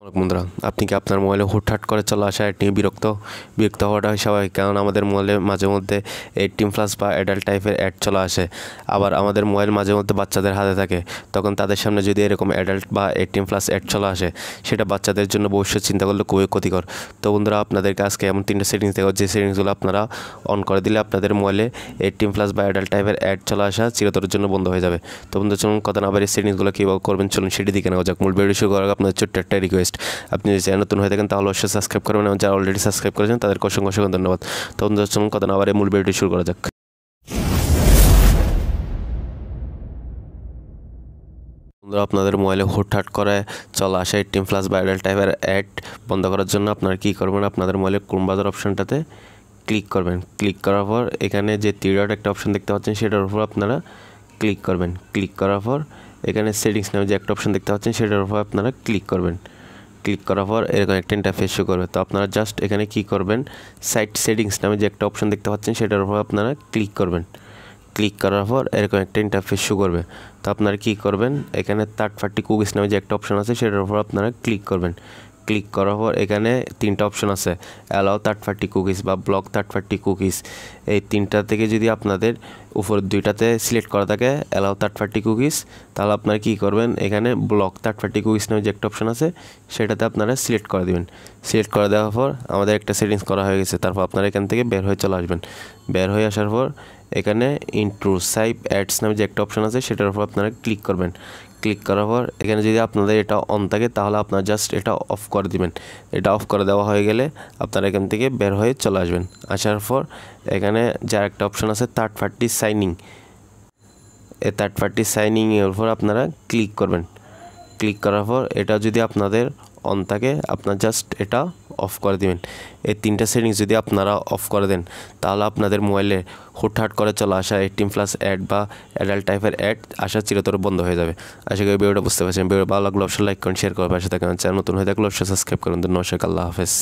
বন্ধুরা, আপনি কি আপনার মোবাইলে হুটহাট করে চলে আসা অ্যাড নিয়ে বিরক্ত হওয়াটা স্বাভাবিক। কারণ আমাদের মোবাইলে মাঝে মধ্যে 18+ বা অ্যাডাল্ট টাইপের অ্যাড চলে আসে। আবার আমাদের মোবাইল মাঝে মধ্যে বাচ্চাদের হাতে থাকে, তখন তাদের সামনে যদি এরকম অ্যাডাল্ট বা 18+ অ্যাড চলে আসে, সেটা বাচ্চাদের জন্য ভবিষ্যৎ চিন্তা করলে খুবই ক্ষতিকর। তো বন্ধুরা, আপনাদেরকে আজকে এমন 3টে সেটিংস দেখাবো, যে সেটিংসগুলো আপনারা অন করে দিলে আপনাদের মোবাইলে 18+ বা অ্যাডাল্ট টাইপের অ্যাড চলে আসা চিরতরের জন্য বন্ধ হয়ে যাবে। তো বন্ধু, চলুন কথা না বাড়িয়ে সেটিংসগুলো কীভাবে করবেন চলুন সেটি দিকে নেওয়া যাক। মূল ভিডিও শুরু করার আগে আপনাদের ছোট্ট একটা রিকোয়েস্ট, আপনি যদি চ্যানেল নতুন হয়ে থাকেন তাহলে অবশ্যই সাবস্ক্রাইব করবেন, এবং যারা অলরেডি সাবস্ক্রাইব করেছেন তাদেরকে অসংখ্য অসংখ্য ধন্যবাদ। তো বন্ধুরা, চলুন কথা না বাড়িয়ে মূল ভিডিওটি শুরু করা যাক। বন্ধুরা, আপনাদের মোবাইলে হুটহাট করে চলে আসা 18+ বা অ্যাডাল্ট টাইপের অ্যাড বন্ধ করার জন্য আপনারা কী করবেন, আপনাদের মোবাইলে ক্রোম ব্রাউজার অপশনটাতে ক্লিক করবেন। ক্লিক করার পর এখানে যে 3 ডট একটা অপশন দেখতে পাচ্ছেন সেটার উপর আপনারা ক্লিক করবেন। ক্লিক করার পর এখানে সেটিংস নামে যে একটা অপশন দেখতে পাচ্ছেন সেটার উপর আপনারা ক্লিক করবেন। ক্লিক করার পর এরকম একটা ইন্টারফেস শো করবে। তো আপনারা জাস্ট এখানে কী করবেন, সাইট সেটিংস নামে যে একটা অপশন দেখতে পাচ্ছেন সেটার উপর আপনারা ক্লিক করবেন। ক্লিক করার পর এরকম একটা ইন্টারফেস শো করবে। তো আপনারা কী করবেন, এখানে থার্ড পার্টি কুকিজ নামে যে একটা অপশন আছে সেটার উপর আপনারা ক্লিক করবেন। ক্লিক করার পর এখানে 3টা অপশন আছে, অ্যালাউ থার্ড পার্টি কুকিজ বা ব্লক থার্ড পার্টি কুকিজ। এই 3টা থেকে যদি আপনাদের উপর 2টাতে সিলেক্ট করা থাকে অ্যালাউ থার্ড পার্টি কুকিজ, তাহলে আপনারা কী করবেন, এখানে ব্লক থার্ড পার্টি কুকিজ নামে যে একটা অপশন আছে সেটাতে আপনারা সিলেক্ট করে দেবেন। সিলেক্ট করে দেওয়ার পর আমাদের একটা সেটিংস করা হয়ে গেছে। তারপর আপনারা এখান থেকে বের হয়ে চলে আসবেন। বের হয়ে আসার পর এখানে ইন্ট্রুসাইভ অ্যাডস নামে যে একটা অপশন আছে সেটার উপর আপনারা ক্লিক করবেন। ক্লিক করার পর এখানে যদি আপনাদের এটা অন থাকে তাহলে আপনারা জাস্ট এটা অফ করে দিবেন। এটা অফ করে দেওয়া হয়ে গেলে আপনারা এখান থেকে বের হয়ে চলে আসবেন। আসার পর এখানে যার একটা অপশন আছে থার্ড পার্টি সাইনিং, এই থার্ড পার্টি সাইনিংয়ের উপর আপনারা ক্লিক করবেন। ক্লিক করার পর এটা যদি আপনাদের অন থাকে আপনার জাস্ট এটা অফ করে দিবেন। এই 3টা সেটিংস যদি আপনারা অফ করে দেন তাহলে আপনাদের মোবাইলে হুটহাট করে চলে আসা 18+ অ্যাড বা অ্যাডাল্ট টাইপের অ্যাড আসা চিরতরে বন্ধ হয়ে যাবে। আশা করি ভিডিওটা বুঝতে পারছেন। ভিডিও ভালো লাগলে অবশ্যই লাইক করুন, শেয়ার করুন, পাশে থাকেন। চ্যানেল নতুন হয়ে থাকলে অবশ্যই সাবস্ক্রাইব করুন। নমস্কার, আল্লাহ হাফেজ।